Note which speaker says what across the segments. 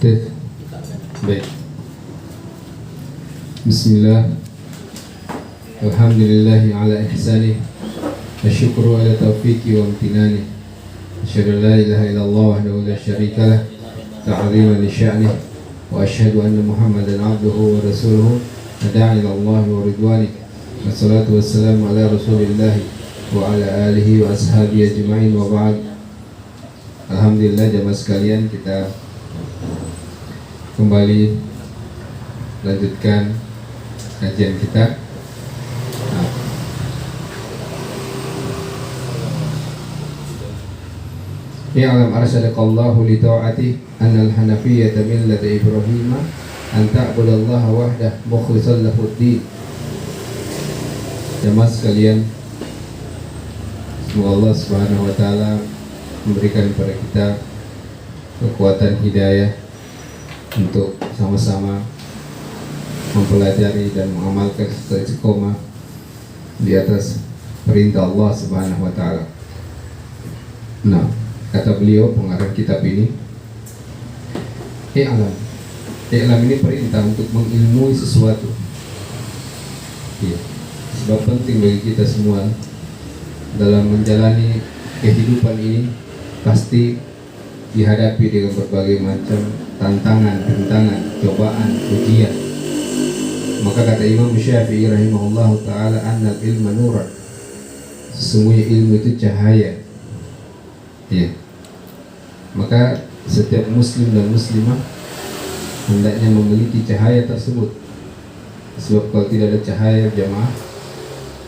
Speaker 1: Tes. Baik. Bismillah. Alhamdulillahi ala ihsanih. Asyukru ala taufiqi wa amtinani. Asyhadu an la ilaha illallah wahdahu la syarika lah. Ta'ziman li sya'nih. Wa asyhadu anna Muhammadan abduhu wa rasuluhu. Da'a ila Allah wa ridwanih. Wassalatu wassalamu ala Rasulillah wa ala alihi wa ashabihi ajma'in wa ba'd. Alhamdulillah jamaah sekalian, kita kembali lanjutkan kajian kita. Ya'lam arsyadakallahu li ta'ati annal hanafiyyata millata Ibrahim an ta'budallaha wahdah mukhlishan lahuddin. Jamaah sekalian, semoga Allah Subhanahu wa taala memberikan kepada kita kekuatan hidayah untuk sama-sama mempelajari dan mengamalkan serta istiqomah di atas perintah Allah Subhanahu wa taala. Nah, kata beliau pengarang kitab ini, I'lam ini perintah untuk mengilmui sesuatu. Ya, sebab penting bagi kita semua dalam menjalani kehidupan ini pasti dihadapi dengan berbagai macam tantangan, rintangan, cobaan, ujian. Maka kata Imam Syafi'i rahimahullahu ta'ala, annal ilma nuran, sesungguhnya ilmu itu cahaya. Ya. Maka setiap muslim dan muslimah hendaknya memiliki cahaya tersebut. Sebab kalau tidak ada cahaya jamaah,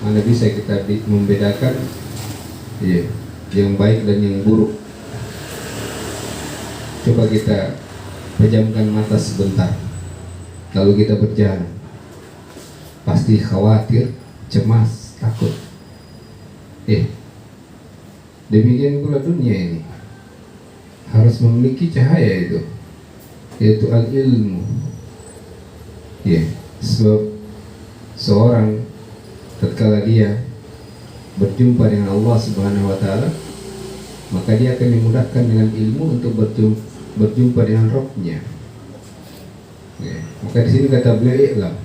Speaker 1: mana bisa kita membedakan ya, yang baik dan yang buruk. Coba kita pejamkan mata sebentar, lalu kita berjalan, pasti khawatir, cemas, takut. Demikian pula dunia ini harus memiliki cahaya itu, yaitu al-ilmu. Sebab seorang tatkala dia berjumpa dengan Allah Subhanahu wa taala, maka dia akan dimudahkan dengan ilmu untuk berjumpa dengan Rabb-Nya. Maka di sini kata beliau, i'lam,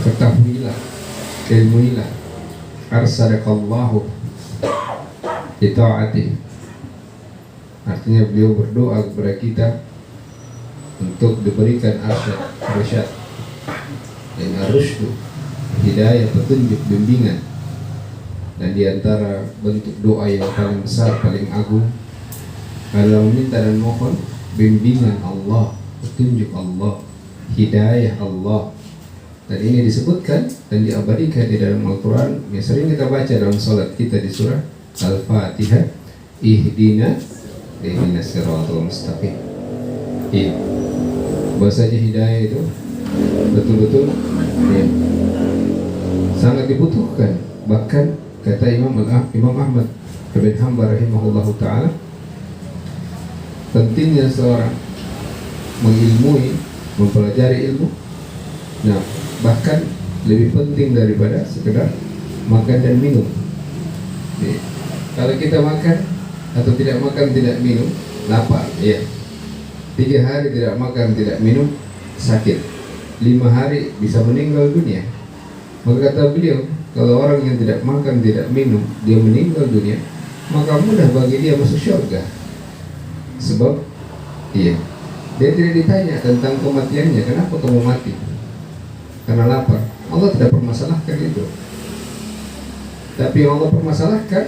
Speaker 1: ketahuilah, ilmuilah, arsadakallahu li ta'atih. Artinya beliau berdoa kepada kita untuk diberikan arsyad, yang arsyadu, hidayah, petunjuk, bimbingan. Dan diantara bentuk doa yang paling besar, paling agung adalah meminta dan mohon bimbingan Allah, petunjuk Allah, hidayah Allah. Dan ini disebutkan dan diabadikan di dalam Al-Quran yang sering kita baca dalam salat kita di surah Al-Fatihah, ihdina siratal mustaqim. Bahasanya hidayah itu betul-betul sangat dibutuhkan. Bahkan kata Imam Ahmad bin Hanbal rahimahullahu ta'ala, pentingnya seorang mengilmui, mempelajari ilmu. Nah, bahkan lebih penting daripada sekedar makan dan minum. Kalau kita makan atau tidak makan, tidak minum, lapar, 3 hari tidak makan, tidak minum, sakit. 5 hari bisa meninggal dunia. Maka kata beliau, kalau orang yang tidak makan, tidak minum, dia meninggal dunia, maka mudah bagi dia masuk syurga. Sebab dia tidak ditanya tentang kematiannya, kenapa kamu mati? Karena lapar. Allah tidak permasalahkan itu. Tapi yang Allah permasalahkan,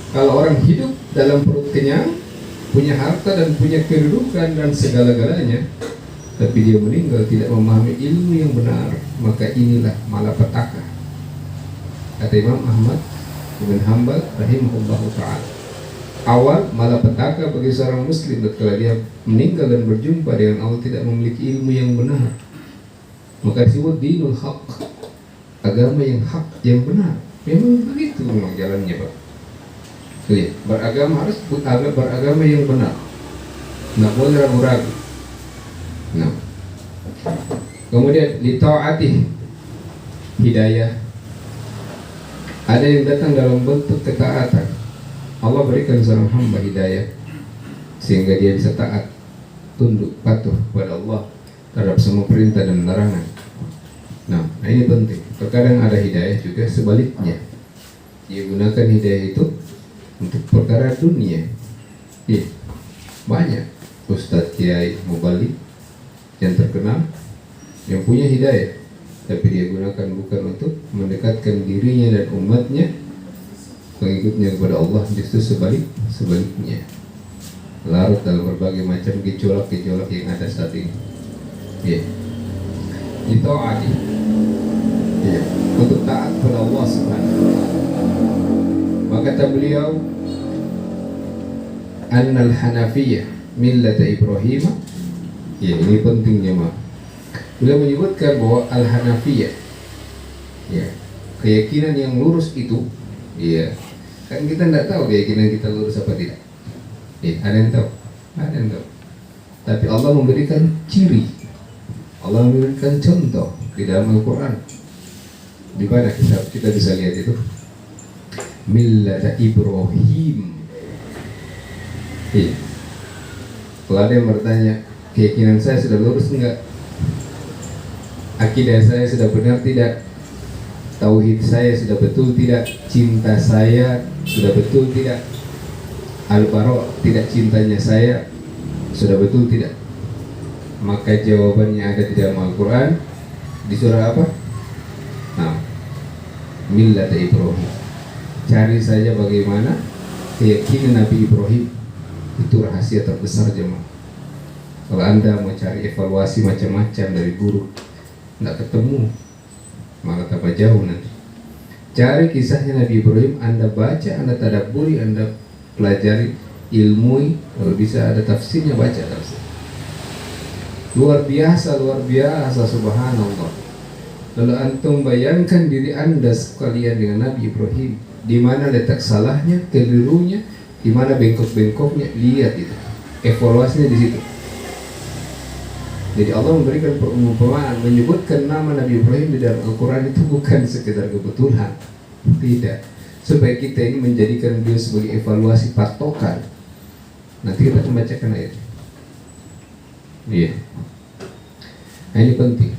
Speaker 1: kalau orang hidup dalam perut kenyang, punya harta dan punya kedudukan dan segala-galanya, tapi dia meninggal tidak memahami ilmu yang benar, maka inilah malapetaka. Kata Imam Ahmad bin Hanbal rahimahullahu ta'ala, awal malapetaka bagi seorang muslim ketika dia meninggal dan berjumpa dengan Allah tidak memiliki ilmu yang benar. Maka disebut dinul haq, agama yang hak, yang benar. Memang begitu memang jalannya, Pak. Beragama harus beragama yang benar, nggak boleh ragu-ragu. Nah, kemudian li ta'atih, hidayah ada yang datang dalam bentuk ketaatan. Allah berikan seorang hamba hidayah sehingga dia bisa taat, tunduk, patuh kepada Allah terhadap semua perintah dan larangan. Nah, ini penting. Terkadang ada hidayah juga sebaliknya. Dia gunakan hidayah itu untuk perkara dunia. Iya, banyak ustadz, kiai, mubalik yang terkenal yang punya hidayah, tapi dia gunakan bukan untuk mendekatkan dirinya dan umatnya, pengikutnya kepada Allah, justru sebaliknya larut dalam berbagai macam gejolak-gejolak yang ada saat ini. Ya, itu adil. Ya, untuk taat kepada Allah Subhanahu wa taala. Maka kata beliau, annal hanafiyah millata Ibrahim. Ya, ini pentingnya mah. Beliau menyebutkan bahwa al-hanafiyah, ya, keyakinan yang lurus itu, ya, kan kita tidak tahu keyakinan kita lurus apa tidak. Ada yang tahu, ada yang tahu. Tapi Allah memberikan ciri, Allah memberikan contoh di dalam Al-Quran. Di mana kita bisa lihat itu? Millata Ibrahim. Kalau ada yang bertanya, keyakinan saya sudah lurus enggak? Akidah saya sudah benar tidak? Tauhid saya sudah betul tidak? Cinta saya sudah betul tidak? Al-Bara tidak cintanya saya sudah betul tidak? Maka jawabannya ada di dalam Al-Quran di surah apa? Nah, Millata Ibrahim. Cari saja bagaimana keyakinan Nabi Ibrahim. Itu rahasia terbesar jemaah. Kalau Anda mau cari evaluasi macam-macam dari guru, tidak ketemu, malah tambah jauh nanti. Cari kisahnya Nabi Ibrahim, Anda baca, Anda tadabburi, Anda pelajari, ilmui, kalau bisa ada tafsirnya, baca tafsir. Luar biasa, subhanallah. Lalu antum bayangkan diri Anda sekalian dengan Nabi Ibrahim, di mana letak salahnya, kelirunya, di mana bengkok-bengkoknya, lihat itu. Evaluasinya di situ. Jadi Allah memberikan perumpamaan, menyebutkan nama Nabi Ibrahim di dalam Al-Quran itu bukan sekedar kebetulan, tidak. Supaya kita ini menjadikan dia sebagai evaluasi patokan. Nanti kita akan bacakan ayat. Iya. Nah, ini penting.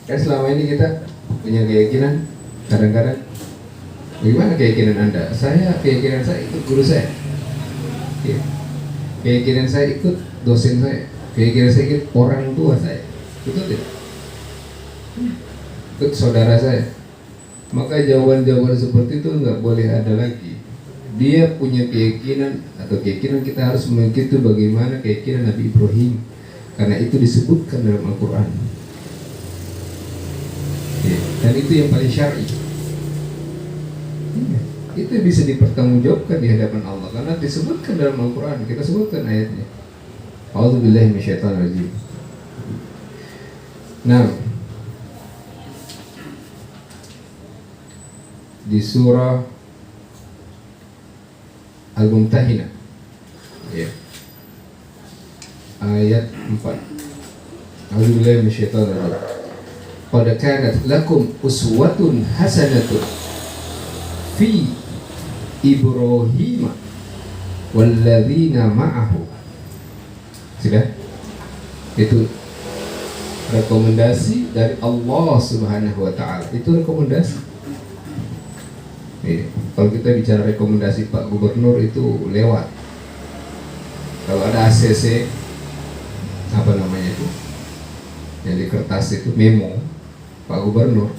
Speaker 1: Kan selama ini kita punya keyakinan, kadang-kadang bagaimana keyakinan Anda? Keyakinan saya ikut guru saya. Ya. Keyakinan saya ikut dosen saya. Keyakinan saya ikut orang tua saya. Betul tidak? Ikut saudara saya. Maka jawaban-jawaban seperti itu nggak boleh ada lagi. Dia punya keyakinan, atau keyakinan kita harus mengikuti bagaimana keyakinan Nabi Ibrahim, karena itu disebutkan dalam Al-Quran. Ya. Dan itu yang paling syar'i. Ya. Itu bisa dipertanggungjawabkan di hadapan Allah karena disebutkan dalam Al-Quran. Kita sebutkan ayatnya. A'udzubillahi minasyaitonirrajim. Nah, di surah Al-Mumtahinah, ya, ayat 4. A'udzubillahi minasyaitonirrajim. Qad kanat lakum uswatun hasanatun fi Ibrahim walladzina ma'ahu. Sudah? Itu rekomendasi dari Allah Subhanahu wa taala. Itu rekomendasi. Kalau kita bicara rekomendasi Pak Gubernur itu lewat. Kalau ada ACC, apa namanya itu, yang di kertas itu memo Pak Gubernur,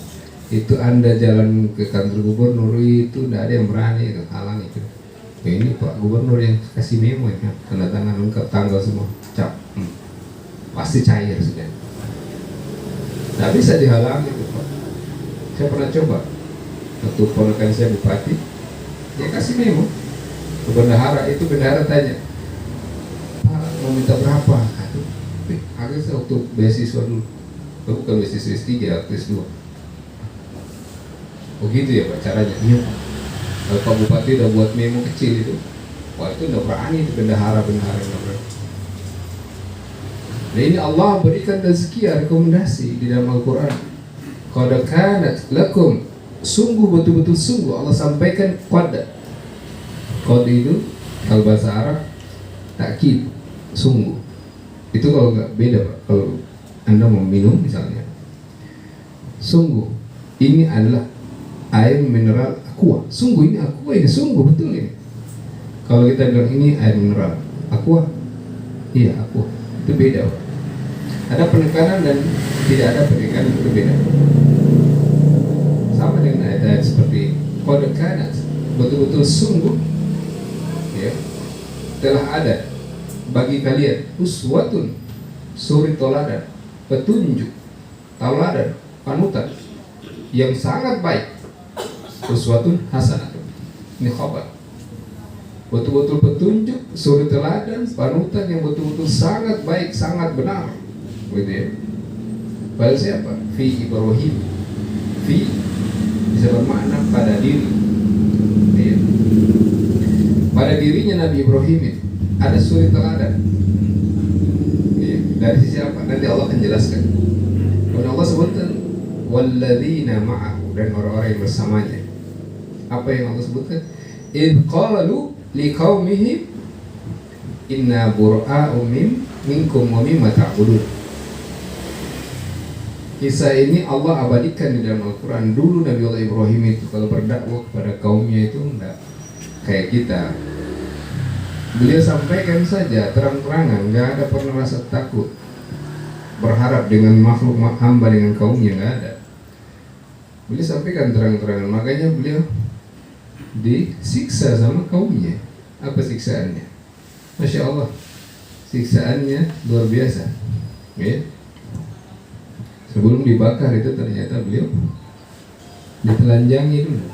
Speaker 1: itu Anda jalan ke kantor gubernur itu tidak ada yang berani itu halang itu. Ya, ini Pak Gubernur yang kasih memo ya, tanda tangan lengkap, tanggal semua, cap, pasti cair sudah. Tidak bisa dihalangi itu Pak. Saya pernah coba. Waktu ponakan saya bupati, dia kasih memo ke bendahara. Itu bendahara tanya, Pak mau minta berapa? Aduh, harusnya waktu beasiswa dulu, bukan beasiswa S3, waktu S2. Oh gitu ya Pak caranya? Iya Pak. Kalau Pak Bupati udah buat memo kecil itu, wah itu udah berani itu bendahara udah berani. Nah ini Allah berikan tazkiyah, rekomendasi di dalam Al-Quran. Qad kanat lakum, sungguh betul-betul sungguh Allah sampaikan qad Qad itu kalau bahasa Arab takkid, sungguh. Itu kalau nggak beda Pak. Kalau Anda mau minum misalnya, sungguh ini adalah air mineral aqua. Sungguh ini aqua, ini sungguh betul ini. Kalau kita bilang ini air mineral aqua, iya aqua, itu beda Pak. Ada penekanan dan tidak ada penekanan, itu beda. Sama dengan ayat-ayat seperti qad kanat, betul-betul sungguh ya, telah ada bagi kalian uswatun, suri toladan, petunjuk, tauladan, panutan yang sangat baik. Uswatun hasanah, ini khabar, betul-betul petunjuk, suri teladan, panutan yang betul-betul sangat baik, sangat benar, gitu ya. Pada siapa? Fi Ibrahim. Fi bisa bermakna pada diri ya. Pada dirinya Nabi Ibrahim itu ada suri teladan ya. Dari sisi apa? Nanti Allah akan jelaskan. Kalau Allah sebutkan walladzina ma'ahu, dan orang-orang yang bersamanya. Apa yang Allah sebutkan? Idh qalu liqaumihim inna bura'u minkum wa mimma ta'budun. Kisah ini Allah abadikan di dalam Al-Quran. Dulu Nabi Allah Ibrahim itu kalau berdakwah kepada kaumnya itu enggak kayak kita. Beliau sampaikan saja terang-terangan, enggak ada pernah rasa takut, berharap dengan makhluk hamba dengan kaumnya, enggak ada. Beliau sampaikan terang-terangan, makanya beliau disiksa sama kaumnya. Apa siksaannya? Masya Allah, siksaannya luar biasa ya. Sebelum dibakar itu ternyata beliau ditelanjangi dulu.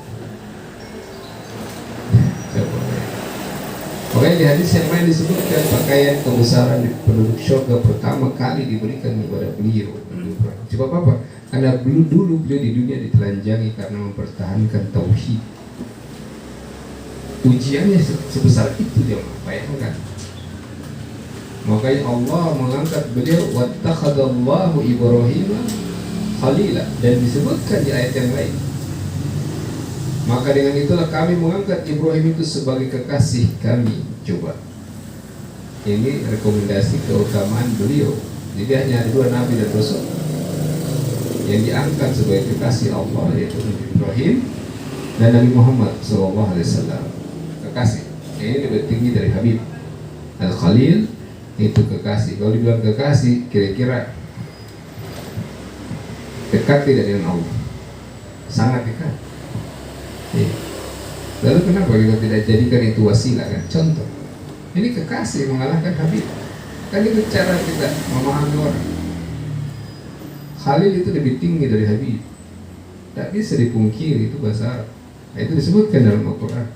Speaker 1: Pokoknya di hadis yang lain disebutkan pakaian kebesaran di penduduk surga pertama kali diberikan kepada beliau. Sebab apa? Karena dulu beliau di dunia ditelanjangi karena mempertahankan tauhid. Ujiannya sebesar itu dia, bayangkan. Makanya Allah mengangkat beliau wattakhadallahu Ibrahim khalila, dan disebutkan di ayat yang lain. Maka dengan itulah kami mengangkat Ibrahim itu sebagai kekasih kami. Coba, ini rekomendasi keutamaan beliau. Jadi hanya ada 2 nabi dan rasul yang diangkat sebagai kekasih Allah, yaitu Nabi Ibrahim dan Nabi Muhammad SAW. Kekasih ini lebih tinggi dari Habib. Al-Khalil itu kekasih. Kalau dibilang kekasih, kira-kira dekat tidak dengan Allah? Sangat dekat. Lalu kenapa kita tidak jadikan itu wasilah kan? Contoh, ini kekasih mengalahkan Habib. Kan itu cara kita memahami orang. Khalil itu lebih tinggi dari Habib. Tak bisa dipungkiri, itu bahasa Arab. Nah, itu disebutkan dalam Al-Quran.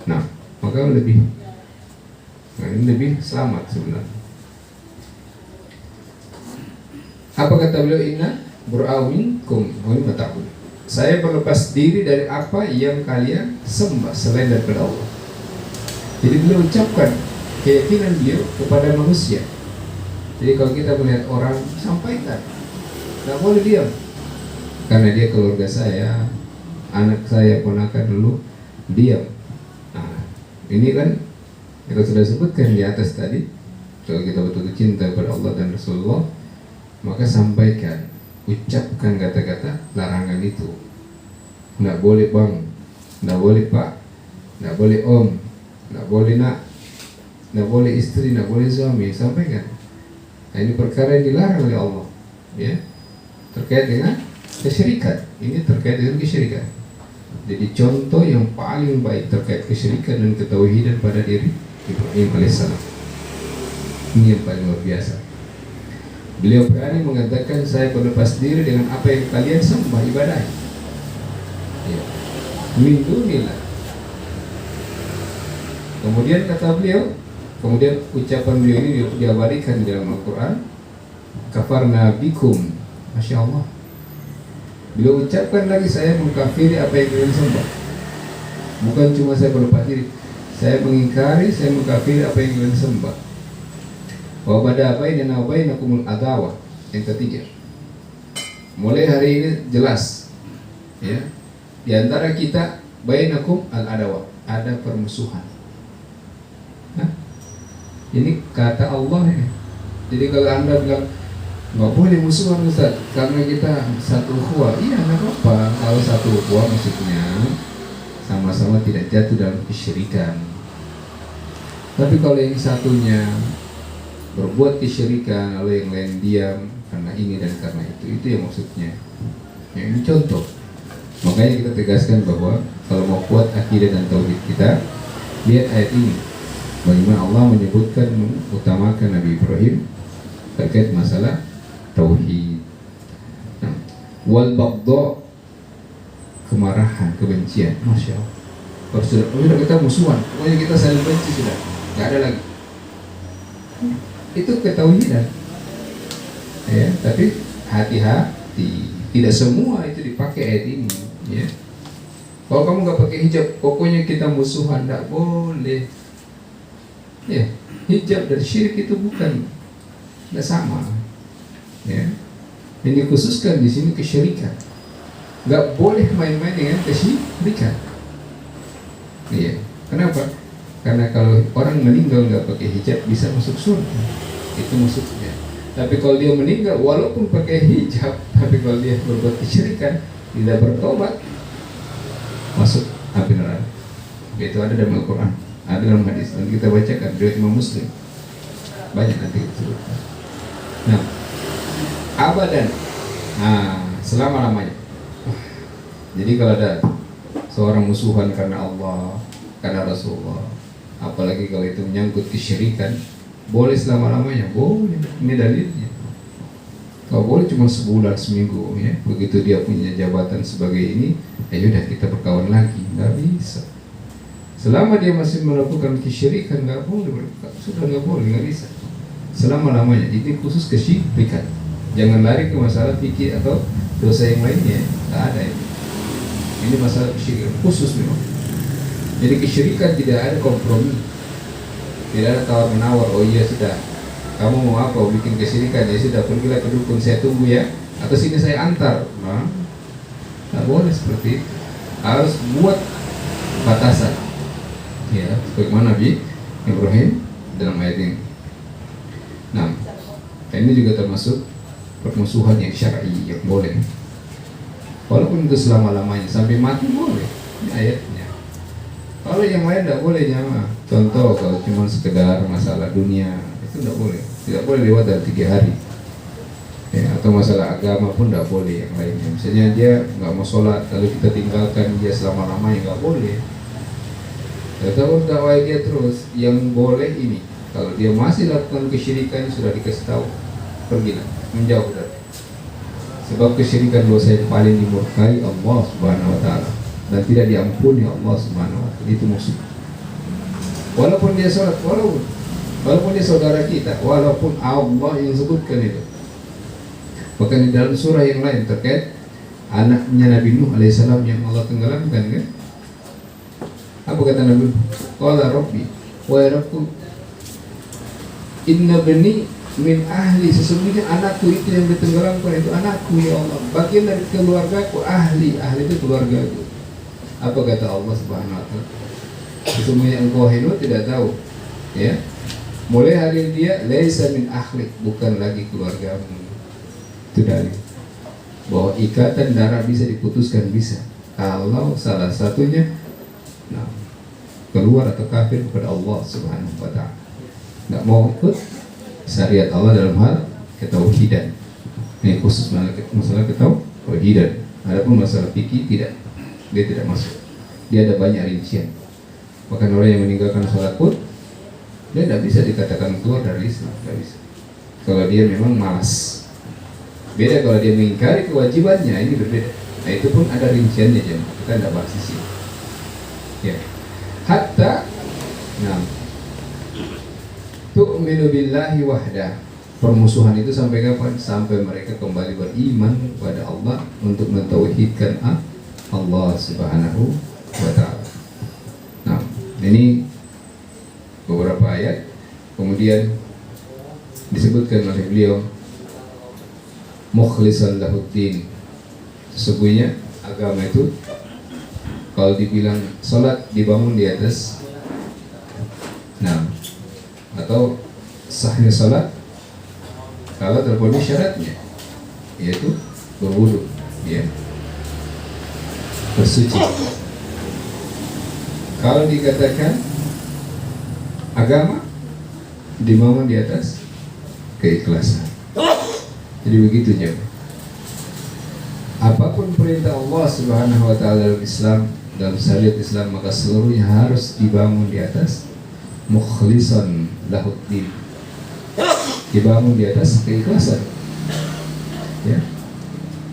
Speaker 1: Nah, maka lebih, nah ini lebih selamat sebenarnya. Apa kata beliau? Inna bura'u minkum wa mimma ta'budun. Saya berlepas diri dari apa yang kalian sembah selain daripada Allah. Jadi beliau ucapkan keyakinan beliau kepada manusia. Jadi kalau kita melihat orang, sampaikan, tidak boleh diam. Karena dia keluarga saya, anak saya, ponakan dulu, diam. Nah, ini kan kita sudah sebutkan di atas tadi. Kalau kita betul-betul cinta kepada Allah dan Rasulullah, maka sampaikan, ucapkan kata-kata larangan itu. Tidak boleh bang, tidak boleh pak, tidak boleh om, tidak boleh nak, tidak boleh istri, tidak boleh suami. Sampaikan. Nah, ini perkara yang dilarang oleh Allah, ya, terkait dengan kesyirikan. Ini terkait dengan kesyirikan. Jadi contoh yang paling baik terkait kesyirikan dan ketauhidan pada diri Ibrahim alaihissalam. Ini yang paling luar biasa. Beliau berani mengatakan, saya berlepas diri dengan apa yang kalian sembah ibadah. Ya. Min dunillah. Kemudian kata beliau, kemudian ucapan beliau ini diabadikan di dalam Al-Quran. Kafarna bikum. Masya Allah. Beliau ucapkan lagi, saya mengkafiri apa yang kalian sembah. Bukan cuma saya berlepas diri, saya mengingkari, saya mengkafiri apa yang kalian sembah. Wa bada bainana wa bainakumul adawah. Yang ketiga, mulai hari ini jelas, ya, di antara kita bainakum al adawah, ada permusuhan. Nah, ini kata Allah ini. Jadi kalau Anda bilang nggak boleh musuhan Ustaz karena kita satu ukhuwah, iya nggak apa-apa. Kalau satu ukhuwah maksudnya sama-sama tidak jatuh dalam kesyirikan. Tapi kalau yang satunya berbuat kesyirikan, lalu yang lain diam karena ini dan karena itu yang maksudnya. Ya, ini contoh. Makanya kita tegaskan bahwa kalau mau kuat akidah dan tauhid kita, lihat ayat ini. Bagaimana Allah menyebutkan mengutamakan Nabi Ibrahim terkait masalah tauhid. Nah, wal baghdha, kemarahan, kebencian, masya Allah. Kalau sudah kita musuhan, pokoknya kita saling benci sudah, nggak ada lagi. Itu ketauhidan. Ya, tapi hati-hati, tidak semua itu dipakai ayat ini. Ya. Kalau kamu nggak pakai hijab, pokoknya kita musuhan, nggak boleh. Ya, hijab dan syirik itu bukan, nggak sama. Ya. Ini dikhususkan di sini kesyirikan. Nggak boleh main-main dengan kesyirikan. Iya. Kenapa? Karena kalau orang meninggal nggak pakai hijab bisa masuk surga. Itu maksudnya. Tapi kalau dia meninggal walaupun pakai hijab, tapi kalau dia berbuat kesyirikan, tidak bertobat, masuk api neraka. Itu ada dalam Al-Quran, ada dalam hadis. Nanti kita bacakan riwayat Imam Muslim. Banyak nanti disebutkan. Nah, abadan. Nah, selama-lamanya. Jadi kalau ada seorang musuhan karena Allah, karena Rasulullah, apalagi kalau itu menyangkut kesyirikan, boleh selama-lamanya, boleh. Ini dalilnya. Kalau boleh cuma sebulan, seminggu, ya. Begitu dia punya jabatan sebagai ini, ya udah kita berkawan lagi, nggak bisa. Selama dia masih melakukan kesyirikan, nggak boleh, sudah nggak boleh, nggak bisa. Selama-lamanya, ini khusus kesyirikan. Jangan lari ke masalah fikih atau dosa yang lainnya, nggak ada ini. Ini masalah kesyirikan khusus memang. Jadi kesyirikan tidak ada kompromi, tidak ada tawar menawar. Oh iya sudah, kamu mau apa? Bikin kesyirikan, ya sudah, pergilah ke dukun, saya tunggu ya, atau sini saya antar. Nah, tak boleh seperti itu. Harus buat batasan. Ya, bagaimana Nabi Ibrahim dalam ayat ini. Nah, ini juga termasuk permusuhan yang syar'i yang boleh. Walaupun itu selama-lamanya sampai mati boleh. Ini ayatnya. Kalau yang lain tidak boleh jamaah. Contoh kalau cuma sekedar masalah dunia itu tidak boleh. Tidak boleh lewat dari 3 hari. Ya, atau masalah agama pun tidak boleh yang lainnya. Misalnya dia nggak mau sholat lalu kita tinggalkan dia selama-lamanya, nggak boleh. Kalau dakwah dia terus, yang boleh ini. Kalau dia masih lakukan kesyirikan sudah dikasih tahu, pergilah, menjauh dari. Sebab kesyirikan dosa yang paling dimurkai Allah Subhanahu wa taala dan tidak diampuni Allah Subhanahu wa taala. Itu musuh. Walaupun dia sholat, walaupun dia saudara kita, walaupun Allah yang sebutkan itu. Bahkan di dalam surah yang lain terkait anaknya Nabi Nuh alaihissalam yang Allah tenggelamkan kan. Apa kata Nabi Nuh? Qala Rabbi, wa Rabbku inna bani min ahli, sesungguhnya anakku itu yang ditenggelamkan itu anakku ya Allah, bagian dari keluargaku, ahli itu keluargaku. Apa kata Allah Subhanahu wa taala? Sesungguhnya engkau Hinu tidak tahu, ya. Mulai hari ini dia laisa min ahli, bukan lagi keluargamu. Itu dalil bahwa ikatan darah bisa diputuskan, bisa kalau salah satunya keluar atau kafir kepada Allah Subhanahu wa taala, nggak mau ikut syariat Allah dalam hal ketauhidan. Ini khusus masalah ketauhidan. Adapun masalah fikih tidak, dia tidak masuk. Dia ada banyak rincian. Bahkan orang yang meninggalkan sholat pun dia tidak bisa dikatakan keluar dari Islam, tidak bisa. Kalau dia memang malas. Beda kalau dia mengingkari kewajibannya, ini berbeda. Nah itu pun ada rinciannya jemaah. Kita tidak bahas di sini. Ya. Hatta, nah, tu'minu billahi wahdah. Permusuhan itu sampai kapan? Sampai mereka kembali beriman kepada Allah untuk mentauhidkan Allah Subhanahu wa taala. Nah, ini beberapa ayat. Kemudian disebutkan oleh beliau mukhlishan lahuddin. Sesungguhnya agama itu Kalau dibilang sholat dibangun di atas, nah, atau sahnya sholat kalau terpenuhi syaratnya, yaitu berwudu, ya, bersuci. Kalau dikatakan agama dibangun di atas keikhlasan. Jadi begitu jemaah. Apapun perintah Allah Subhanahu wa taala dalam Islam, dalam syariat Islam, maka seluruhnya harus dibangun di atas mukhlisan lahuddin. Dibangun di atas keikhlasan. Ya.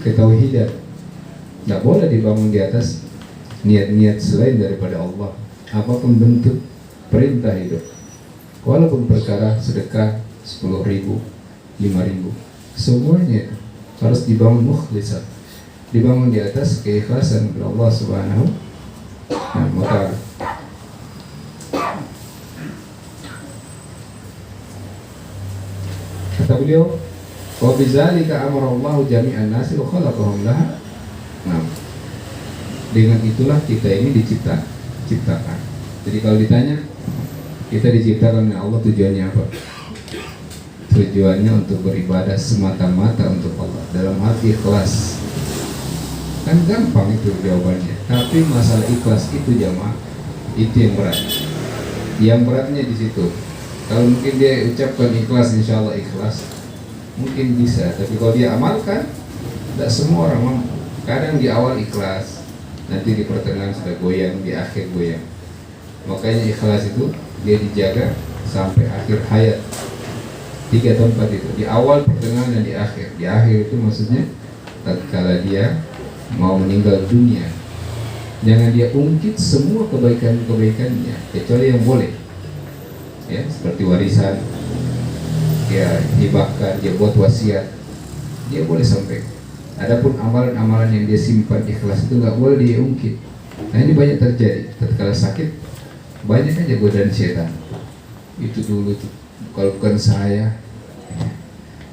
Speaker 1: Ketauhidan. Tidak boleh dibangun di atas niat-niat selain daripada Allah. Apapun bentuk perintah hidup. Walaupun perkara sedekah 10.000, 5.000, semuanya harus dibangun mukhlisan. Dibangun di atas keikhlasan kepada Allah Subhanahu wa taala. Kata beliau, "Wa bidzalika amara Allah jami'an nasi wa khalaqahum laha." Nah, dengan itulah kita ini diciptakan. Jadi kalau ditanya kita diciptakan oleh Allah, tujuannya apa? Tujuannya untuk beribadah semata-mata untuk Allah dalam hati ikhlas. Kan gampang itu jawabannya. Tapi masalah ikhlas itu jamaah, itu yang berat. Yang beratnya di situ. Kalau mungkin dia ucapkan ikhlas, insya Allah ikhlas, mungkin bisa. Tapi kalau dia amalkan, tidak semua orang mampu. Kadang di awal ikhlas, nanti di pertengahan sudah goyang, di akhir goyang. Makanya ikhlas itu dia dijaga sampai akhir hayat. 3 tempat itu, di awal, pertengahan, dan di akhir. Di akhir itu maksudnya tatkala dia mau meninggal dunia, jangan dia ungkit semua kebaikan-kebaikannya kecuali yang boleh, ya, seperti warisan, dia hibahkan, dia buat wasiat, dia boleh sampaikan. Adapun amalan-amalan yang dia simpan ikhlas itu nggak boleh dia ungkit. Nah, ini banyak terjadi tatkala sakit, banyak aja godaan setan. Itu dulu tuh, kalau bukan saya,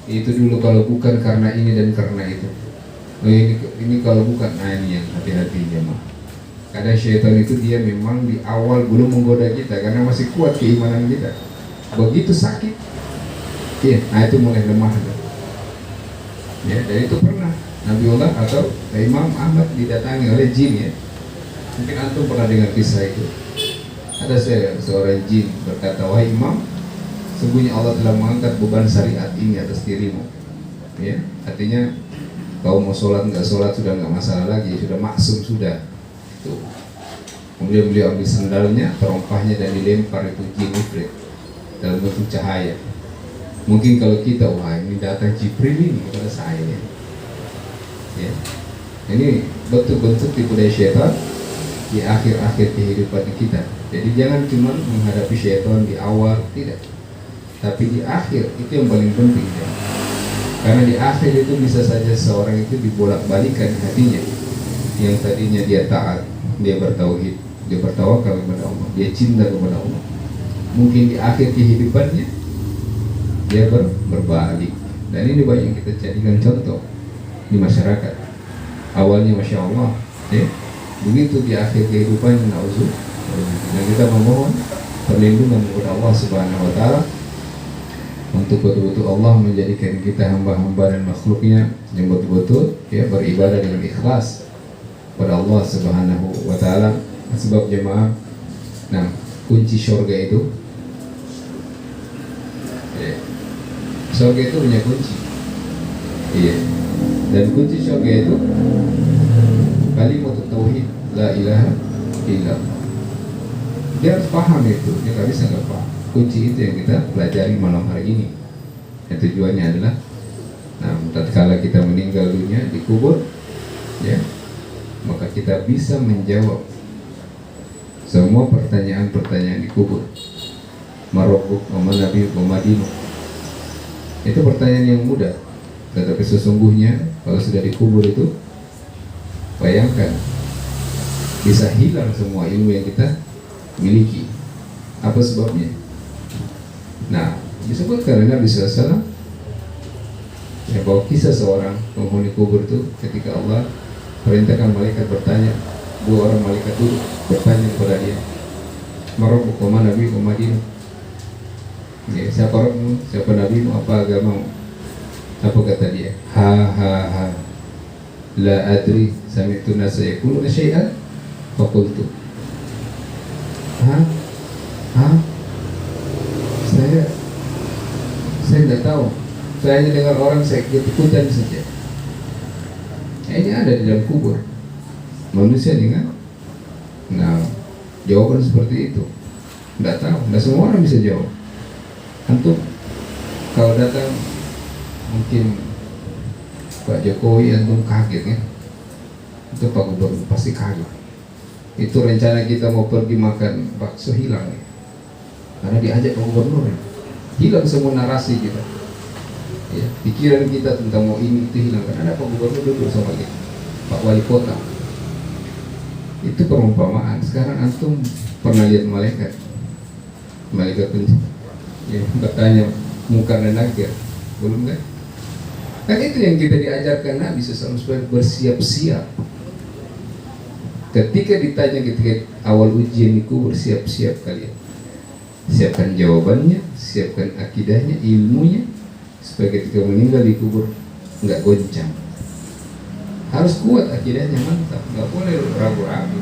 Speaker 1: itu dulu kalau bukan karena ini dan karena itu. Ini kalau bukan, nah ini yang hati-hati jemaah. Kadang syaitan itu dia memang di awal belum menggoda kita karena masih kuat keimanan kita. Begitu sakit, ya, nah itu mulai lemah. Ya, dan itu pernah Nabiullah atau Imam Ahmad didatangi oleh jin, ya. Mungkin antum pernah dengar kisah itu. Ada seorang jin berkata, "Wahai Imam, sungguhnya Allah telah mengangkat beban syariat ini atas dirimu." Ya, artinya kau mau sholat nggak sholat sudah nggak masalah lagi, sudah maksum sudah. Tuh. Kemudian beliau ambil sendalnya, terompahnya, dan dilempar itu jin ifrit dalam bentuk cahaya. Mungkin kalau kita, wah ini datang Jibril ini kepada saya. Ya. Ini bentuk-bentuk tipu daya syaitan di akhir-akhir kehidupan kita. Jadi jangan cuma menghadapi syaitan di awal, tidak. Tapi di akhir itu yang paling penting. Ya. Karena di akhir itu bisa saja seorang itu dibolak-balikan hatinya. Yang tadinya dia taat, dia bertauhid, dia bertawakal kepada Allah, dia cinta kepada Allah. Mungkin di akhir kehidupannya dia berbalik. Dan ini banyak yang kita jadikan contoh di masyarakat. Awalnya Masya Allah, ya. Begitu di akhir kehidupannya na'udzubillah. Dan kita memohon perlindungan kepada Allah Subhanahu wa taala untuk betul-betul Allah menjadikan kita hamba-hamba dan makhluknya yang betul-betul, ya, beribadah dengan ikhlas pada Allah Subhanahu wa taala. Sebab jemaah, nah, kunci surga itu, ya, surga itu punya kunci, iya, dan kunci surga itu kalimat tauhid, la ilaha illallah. Dia harus paham itu, dia nggak bisa nggak paham. Kunci itu yang kita pelajari malam hari ini. Yang tujuannya adalah, nah, tatkala kita meninggal dunia dikubur, ya, maka kita bisa menjawab semua pertanyaan-pertanyaan dikubur. Marobuk, Nabi, Madinah. Itu pertanyaan yang mudah, tetapi sesungguhnya kalau sudah dikubur itu, bayangkan bisa hilang semua ilmu yang kita miliki. Apa sebabnya? Nah, disebutkan oleh Nabi SAW, ya, bahwa kisah seorang penghuni kubur itu ketika Allah perintahkan malaikat bertanya, Dua orang malaikat duduk bertanya kepada dia, "Marabbuka, kemana nabi ke Madinah?" Ya, siapa Rabbmu, siapa nabimu, apa agamamu? Apa kata dia? Ha ha ha, la adri, sami'tu nasa yaquluna syai'an faqultu. Ha? Ha? Saya tidak tahu. Saya hanya dengar orang, saya ikut-ikutan saja. Ini ada di dalam kubur. Manusia dengan, nah, jawaban seperti itu. Tidak tahu. Tidak semua orang bisa jawab. Antum kalau datang mungkin Pak Jokowi, antum kaget ya. Itu Pak Gubernur pasti kaget. Itu rencana kita mau pergi makan bakso hilang ya. Karena diajak Pak Gubernur ya. Hilang semua narasi kita. Ya, pikiran kita tentang mau ini itu hilang. Karena ada Pak Gubernur duduk sama kita, Pak Wali Kota. Itu perumpamaan. Sekarang antum pernah lihat malaikat? Malaikat ya, bertanya Munkar dan Nakir, belum kan? Kan itu yang kita diajarkan Nabi SAW, supaya bersiap-siap. Ketika ditanya ketika awal ujian itu, bersiap-siap kalian. Siapkan jawabannya, siapkan akidahnya, ilmunya, supaya ketika meninggal di kubur nggak goncang. Harus kuat akidahnya, mantap, nggak boleh ragu-ragu.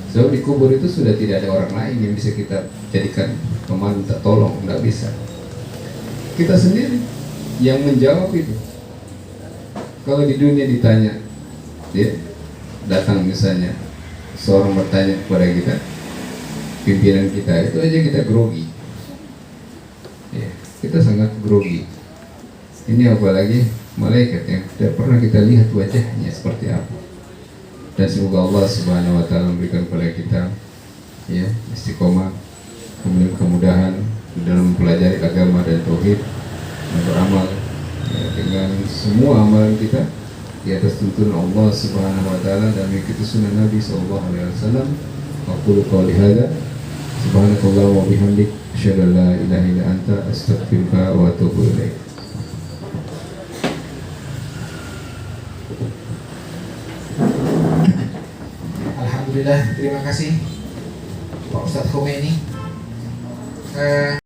Speaker 1: Sebab di kubur itu sudah tidak ada orang lain yang bisa kita jadikan peminta tolong, nggak bisa. Kita sendiri yang menjawab itu. Kalau di dunia ditanya, ya, datang misalnya seorang bertanya kepada kita, pimpinan kita, itu aja kita grogi. Ya, kita sangat grogi. Ini apalagi malaikat yang tidak pernah kita lihat wajahnya seperti apa. Dan semoga Allah Subhanahu wa taala memberikan kepada kita ya istiqomah, kemudian kemudahan dalam mempelajari agama dan tauhid dan beramal ya, dengan semua amalan kita di atas tuntunan Allah Subhanahu wa taala dan mengikuti sunnah Nabi sallallahu alaihi wasallam. Aqulu qouli hadza subhanallahi wa bihamdik asyhadu an la ilaha illa anta astaghfiruka wa atubu ilaik.
Speaker 2: Alhamdulillah, terima kasih Pak Ustadz Khomeini.